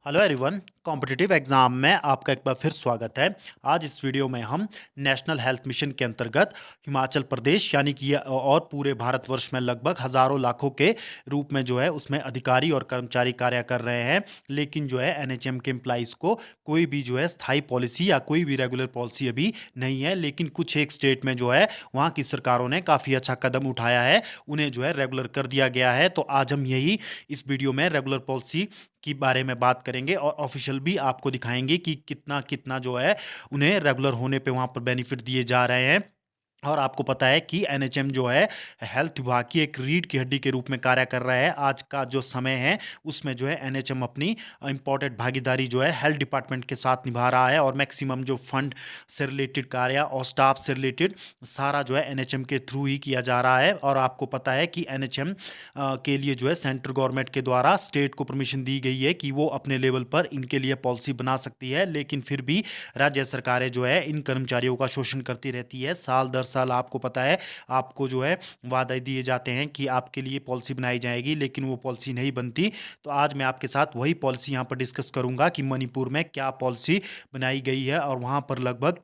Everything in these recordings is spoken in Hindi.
Hello everyone. कॉम्पिटिटिव एग्जाम में आपका एक बार फिर स्वागत है। आज इस वीडियो में हम नेशनल हेल्थ मिशन के अंतर्गत हिमाचल प्रदेश यानी कि और पूरे भारतवर्ष में लगभग हज़ारों लाखों के रूप में जो है उसमें अधिकारी और कर्मचारी कार्य कर रहे हैं। लेकिन जो है एनएचएम के एम्प्लॉइज़ को कोई भी जो है स्थायी पॉलिसी या कोई भी रेगुलर पॉलिसी अभी नहीं है। लेकिन कुछ एक स्टेट में जो है वहाँ की सरकारों ने काफ़ी अच्छा कदम उठाया है, उन्हें जो है रेगुलर कर दिया गया है। तो आज हम यही इस वीडियो में रेगुलर पॉलिसी के बारे में बात करेंगे और ऑफिशियल भी आपको दिखाएंगे कि कितना कितना जो है उन्हें रेगुलर होने पे वहाँ पर बेनिफिट दिए जा रहे हैं। और आपको पता है कि एनएचएम जो है हेल्थ विभाग की एक रीढ़ की हड्डी के रूप में कार्य कर रहा है। आज का जो समय है उसमें जो है एनएचएम अपनी इंपॉर्टेंट भागीदारी जो है हेल्थ डिपार्टमेंट के साथ निभा रहा है और मैक्सिमम जो फंड से रिलेटेड कार्य और स्टाफ से रिलेटेड सारा जो है एनएचएम के थ्रू ही किया जा रहा है। और आपको पता है कि एनएचएम के लिए जो है सेंट्रल गवर्नमेंट के द्वारा स्टेट को परमिशन दी गई है कि वो अपने लेवल पर इनके लिए पॉलिसी बना सकती है। लेकिन फिर भी राज्य सरकारें जो है इन कर्मचारियों का शोषण करती रहती है। साल दर साल आपको पता है आपको जो है वादे दिए जाते हैं कि आपके लिए पॉलिसी बनाई जाएगी, लेकिन वो पॉलिसी नहीं बनती। तो आज मैं आपके साथ वही पॉलिसी यहाँ पर डिस्कस करूंगा कि मणिपुर में क्या पॉलिसी बनाई गई है और वहाँ पर लगभग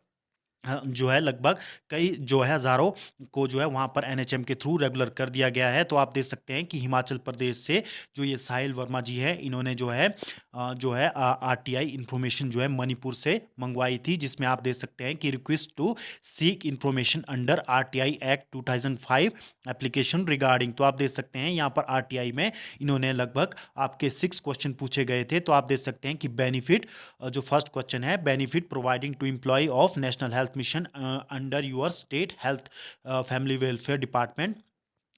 जो है लगभग कई जो है हज़ारों को जो है वहाँ पर एनएचएम के थ्रू रेगुलर कर दिया गया है। तो आप देख सकते हैं कि हिमाचल प्रदेश से जो ये साहिल वर्मा जी हैं, इन्होंने जो है आरटीआई इंफॉर्मेशन जो है मणिपुर से मंगवाई थी, जिसमें आप देख सकते हैं कि request to seek information under RTI act 2005 application regarding. तो आप देख सकते हैं यहाँ पर आरटीआई में इन्होंने लगभग आपके 6 क्वेश्चन पूछे गए थे। तो आप देख सकते हैं कि बेनिफिट जो फर्स्ट क्वेश्चन है, benefit providing to employ of national health mission under your state health family welfare department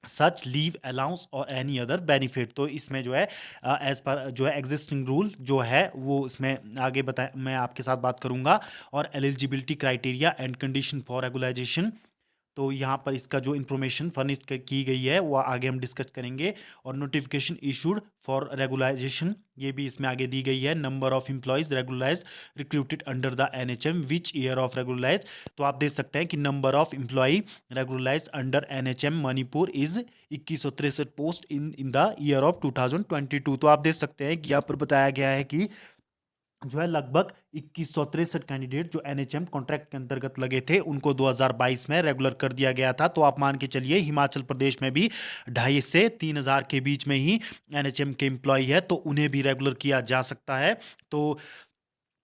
such leave allowance और एनी अदर बेनिफिट। तो इसमें जो है एज पर जो है एग्जिस्टिंग रूल जो है वो इसमें आगे बता मैं आपके साथ बात करूंगा। और eligibility criteria and condition for regularisation, तो यहाँ पर इसका जो इन्फॉर्मेशन फर्निश की गई है वो आगे हम डिस्कस करेंगे। और नोटिफिकेशन इशूड फॉर रेगुलाइजेशन ये भी इसमें आगे दी गई है। Number of employees regularised recruited under the NHM which year of regularise. तो आप देख सकते हैं कि number of employee regularised under NHM Manipur is 2163 post in the year of 2022। तो आप देख सकते हैं कि यहाँ पर बताया गया है कि जो है लगभग 2163 कैंडिडेट जो एनएचएम कॉन्ट्रैक्ट के अंतर्गत लगे थे उनको 2022 में रेगुलर कर दिया गया था। तो आप मान के चलिए हिमाचल प्रदेश में भी 2,500 से 3,000 के बीच में ही एनएचएम के एम्प्लॉय है, तो उन्हें भी रेगुलर किया जा सकता है। तो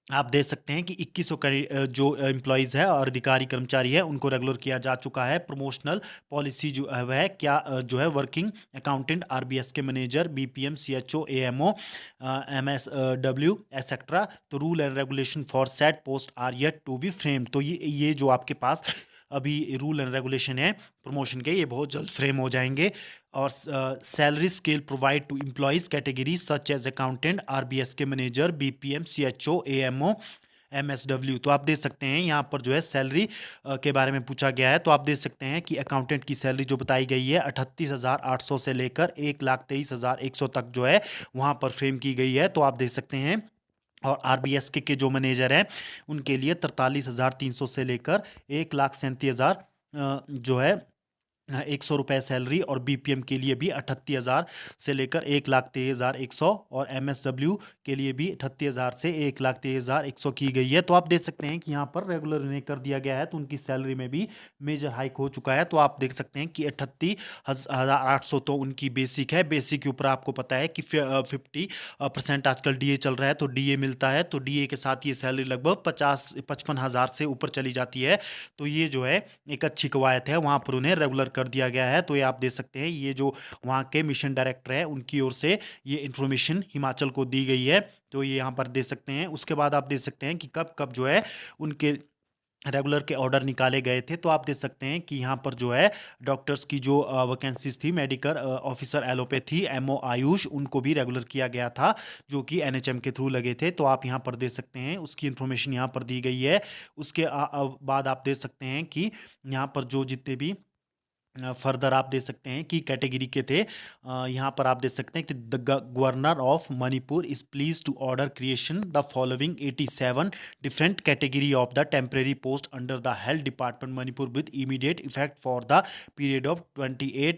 आप देख सकते हैं कि 2100 जो एम्प्लॉयज़ है और अधिकारी कर्मचारी है उनको रेगुलर किया जा चुका है। प्रमोशनल पॉलिसी जो है वह क्या जो है working accountant, RBSK manager, BPM, CHO, AMO, MSW etcetera. तो rule and regulation for set post are yet to be frame. तो ये जो आपके पास अभी रूल एंड रेगुलेशन है प्रमोशन के, ये बहुत जल्द फ्रेम हो जाएंगे। और salary scale provide to employees category such as accountant, RBSK manager, BPM, CHO, AMO, MSW. तो आप देख सकते हैं यहाँ पर जो है सैलरी के बारे में पूछा गया है। तो आप देख सकते हैं कि अकाउंटेंट की सैलरी जो बताई गई है 38,800 से लेकर 1,23,100 तक जो है वहाँ पर फ्रेम की गई है। तो आप देख सकते हैं। और आरबीएस के जो मैनेजर हैं उनके लिए 43,300 से लेकर 1,37,000 जो है 100 रुपये सैलरी। और बीपीएम के लिए भी 38,000 से लेकर 1,23,100 और एमएसडब्ल्यू के लिए भी 38,000 से 1,23,100 की गई है। तो आप देख सकते हैं कि यहाँ पर रेगुलर इन्हें कर दिया गया है, तो उनकी सैलरी में भी मेजर हाइक हो चुका है। तो आप देख सकते हैं कि 38,800 तो उनकी बेसिक है। बेसिक के ऊपर आपको पता है कि 50% आजकल डीए चल रहा है, तो डीए मिलता है। तो डीए के साथ ये सैलरी लगभग 55,000 से ऊपर चली जाती है। तो ये जो है एक अच्छी कवायद है, वहाँ पर उन्हें रेगुलर कर दिया गया है। तो ये आप देख सकते हैं ये जो वहाँ के मिशन डायरेक्टर है उनकी ओर से ये इन्फॉर्मेशन हिमाचल को दी गई है। तो ये यहाँ पर देख सकते हैं। उसके बाद आप देख सकते हैं कि कब कब जो है उनके रेगुलर के ऑर्डर निकाले गए थे। तो आप देख सकते हैं कि यहाँ पर जो है डॉक्टर्स की जो वैकेंसीज थी, medical officer allopathy, MO AYUSH, उनको भी रेगुलर किया गया था जो कि एनएचएम के थ्रू लगे थे। तो आप यहाँ पर देख सकते हैं उसकी इन्फॉर्मेशन यहाँ पर दी गई है। उसके बाद आप देख सकते हैं कि यहाँ पर जो जितने भी फर्दर आप देख सकते हैं कि कैटेगरी के थे। यहाँ पर आप देख सकते हैं कि the governor of Manipur is please to order creation the following 87 different category of the temporary post under the health department Manipur with immediate effect for the period of 28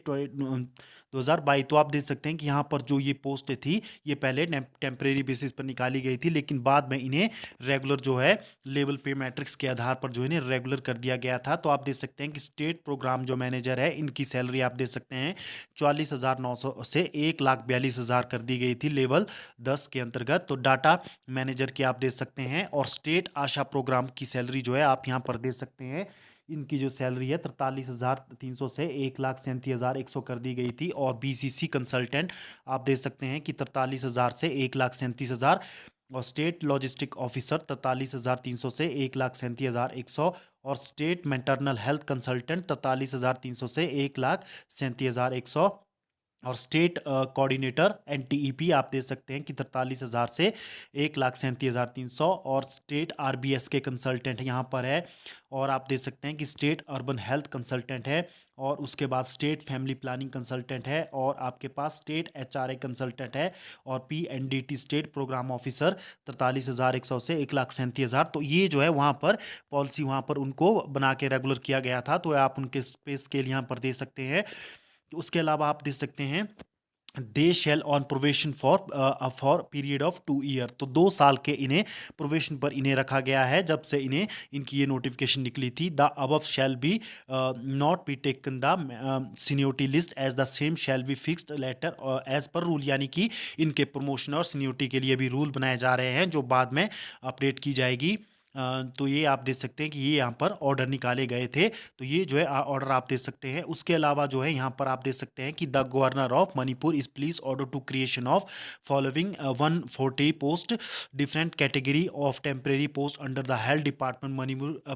2022। तो आप देख सकते हैं कि यहाँ पर जो ये पोस्ट थी, ये पहले टेम्परेरी बेसिस पर निकाली गई थी, लेकिन बाद में इन्हें रेगुलर जो है लेवल पे मैट्रिक्स के आधार पर जो इन्हें रेगुलर कर दिया गया था। तो आप देख सकते हैं कि स्टेट प्रोग्राम जो मैनेजर है, इनकी सैलरी आप देख सकते हैं 44,900 से 1,42,000 कर दी गई थी लेवल 10 के अंतर्गत। तो डाटा मैनेजर की आप देख सकते हैं, और स्टेट आशा प्रोग्राम की सैलरी जो है आप यहाँ पर देख सकते हैं, इनकी जो सैलरी है 43,300 से 1,37,100 कर दी गई थी। और बीसीसी कंसल्टेंट आप देख सकते हैं कि 43,000 से 1,37,000, और स्टेट लॉजिस्टिक ऑफिसर 43,300 से 1,37,100, और स्टेट मेंटरनल हेल्थ कंसल्टेंट 43,300 से 1,37,100, और स्टेट कोऑर्डिनेटर एनटीईपी आप दे सकते हैं कि 43,000 से 1,37,300, और स्टेट आरबीएस के कंसल्टेंट यहाँ पर है। और आप दे सकते हैं कि स्टेट अर्बन हेल्थ कंसल्टेंट है, और उसके बाद स्टेट फैमिली प्लानिंग कंसल्टेंट है, और आपके पास स्टेट एचआरए कंसल्टेंट है, और पीएनडीटी स्टेट प्रोग्राम ऑफिसर 43,100 से 1,37,000। तो ये जो है वहाँ पर पॉलिसी वहाँ पर उनको बना के रेगुलर किया गया था। तो आप उनके पे स्केल यहाँ पर दे सकते हैं। उसके अलावा आप देख सकते हैं दे shell on probation for period of 2 year. तो 2 साल के इन्हें प्रोवेशन पर इन्हें रखा गया है, जब से इन्हें इनकी ये नोटिफिकेशन निकली थी। The above shall be not be taken the seniority list as the same shall be fixed later as per rule, यानी कि इनके प्रमोशन और सीनियोरिटी के लिए भी रूल बनाए जा रहे हैं, जो बाद में अपडेट की जाएगी। तो ये आप देख सकते हैं कि ये यहाँ पर ऑर्डर निकाले गए थे। तो ये जो है ऑर्डर आप देख सकते हैं। उसके अलावा जो है यहाँ पर आप देख सकते हैं कि the governor of Manipur is pleased order to creation of following 140 post different category of temporary post under the health department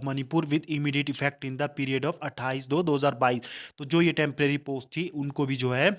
Manipur with immediate effect in the period of 28/2/2022। तो जो ये टेम्परेरी पोस्ट थी, उनको भी जो है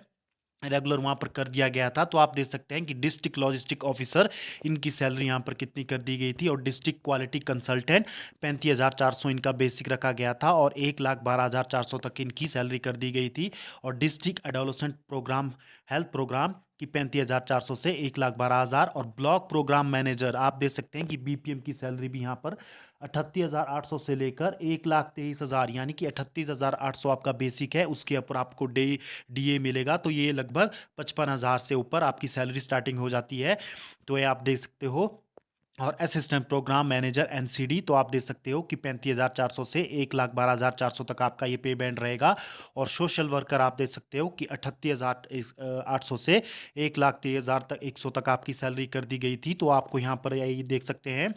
रेगुलर वहां पर कर दिया गया था। तो आप देख सकते हैं कि डिस्ट्रिक्ट लॉजिस्टिक ऑफिसर, इनकी सैलरी यहां पर कितनी कर दी गई थी, और डिस्ट्रिक्ट क्वालिटी कंसल्टेंट 35,400 इनका बेसिक रखा गया था, और 1,12,400 तक इनकी सैलरी कर दी गई थी। और district adolescent programme health programme की 35,400 से 1,12,000, और ब्लॉक प्रोग्राम मैनेजर आप देख सकते हैं कि बीपीएम की सैलरी भी यहाँ पर 38,800 से लेकर 1,23,000, यानी कि 38,800 आपका बेसिक है। उसके ऊपर आपको डीए मिलेगा। तो ये लगभग 55,000 से ऊपर आपकी सैलरी स्टार्टिंग हो जाती है। तो ये आप देख सकते हो। और असिस्टेंट प्रोग्राम मैनेजर एनसीडी, तो आप देख सकते हो कि 35,400 से 1,12,400 तक आपका ये पे बैंड रहेगा। और सोशल वर्कर आप देख सकते हो कि 38,800 से 1,23,000 तक 100 तक आपकी सैलरी कर दी गई थी। तो आपको यहाँ पर ये देख सकते हैं।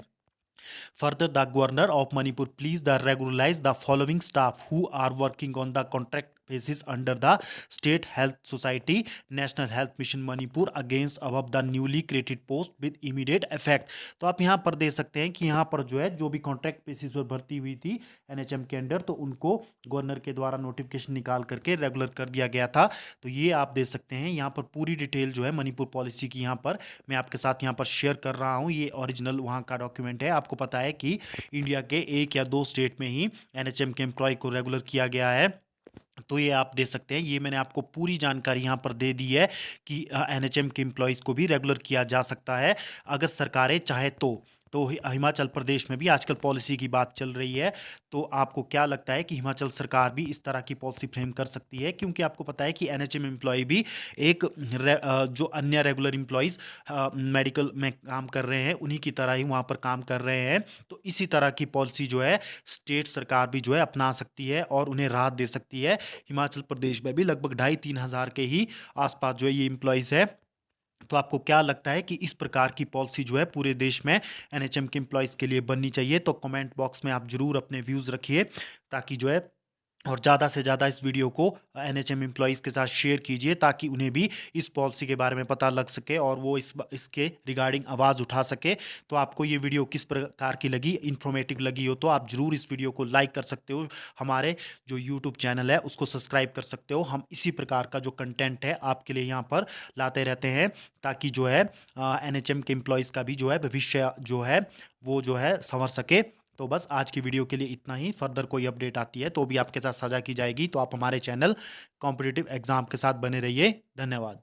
Further, the Governor of Manipur please the regularize the following staff who are working on the contract basis under the State Health Society National Health Mission Manipur against above the newly created post with immediate effect। तो आप यहाँ पर देख सकते हैं कि यहाँ पर जो है जो भी कॉन्ट्रैक्ट बेसिस पर भर्ती हुई थी एनएचएम के अंडर, तो उनको गवर्नर के द्वारा नोटिफिकेशन निकाल करके रेगुलर कर दिया गया था। तो ये आप देख सकते हैं। यहाँ पर पूरी डिटेल जो है मणिपुर पॉलिसी की यहाँ पर मैं आपके साथ यहाँ पर शेयर कर रहा हूँ। ये ओरिजिनल वहाँ का डॉक्यूमेंट है। आपको पता है कि इंडिया के 1 या 2 स्टेट में ही एनएचएम के एम्प्लॉय को रेगुलर किया गया है। तो ये आप देख सकते हैं। ये मैंने आपको पूरी जानकारी यहाँ पर दे दी है कि एनएचएम के एम्प्लॉयज़ को भी रेगुलर किया जा सकता है अगर सरकारें चाहे तो हिमाचल प्रदेश में भी आजकल पॉलिसी की बात चल रही है। तो आपको क्या लगता है कि हिमाचल सरकार भी इस तरह की पॉलिसी फ्रेम कर सकती है? क्योंकि आपको पता है कि एनएचएम एम्प्लॉय भी एक जो अन्य रेगुलर एम्प्लॉयज़ मेडिकल में काम कर रहे हैं, उन्हीं की तरह ही वहाँ पर काम कर रहे हैं। तो इसी तरह की पॉलिसी जो है स्टेट सरकार भी जो है अपना सकती है और उन्हें राहत दे सकती है। हिमाचल प्रदेश में भी लगभग 2,500-3 हज़ार के ही आसपास जो है ये एम्प्लॉयज़ है। तो आपको क्या लगता है कि इस प्रकार की पॉलिसी जो है पूरे देश में एनएचएम के एम्प्लॉयज़ के लिए बननी चाहिए? तो कमेंट बॉक्स में आप ज़रूर अपने व्यूज़ रखिए, ताकि जो है और ज़्यादा से ज़्यादा इस वीडियो को एनएचएम एम्प्लॉयज़ के साथ शेयर कीजिए, ताकि उन्हें भी इस पॉलिसी के बारे में पता लग सके और वो इसके रिगार्डिंग आवाज़ उठा सके। तो आपको ये वीडियो किस प्रकार की लगी, इन्फॉर्मेटिव लगी हो, तो आप ज़रूर इस वीडियो को लाइक कर सकते हो। हमारे जो यूट्यूब चैनल है उसको सब्सक्राइब कर सकते हो। हम इसी प्रकार का जो कंटेंट है आपके लिए यहाँ पर लाते रहते हैं, ताकि जो है एनएचएम के एम्प्लॉयज़ का भी जो है भविष्य जो है वो जो है संवर सके। तो बस आज की वीडियो के लिए इतना ही। फर्दर कोई अपडेट आती है तो भी आपके साथ साझा की जाएगी। तो आप हमारे चैनल कॉम्पिटिटिव एग्जाम के साथ बने रहिए। धन्यवाद।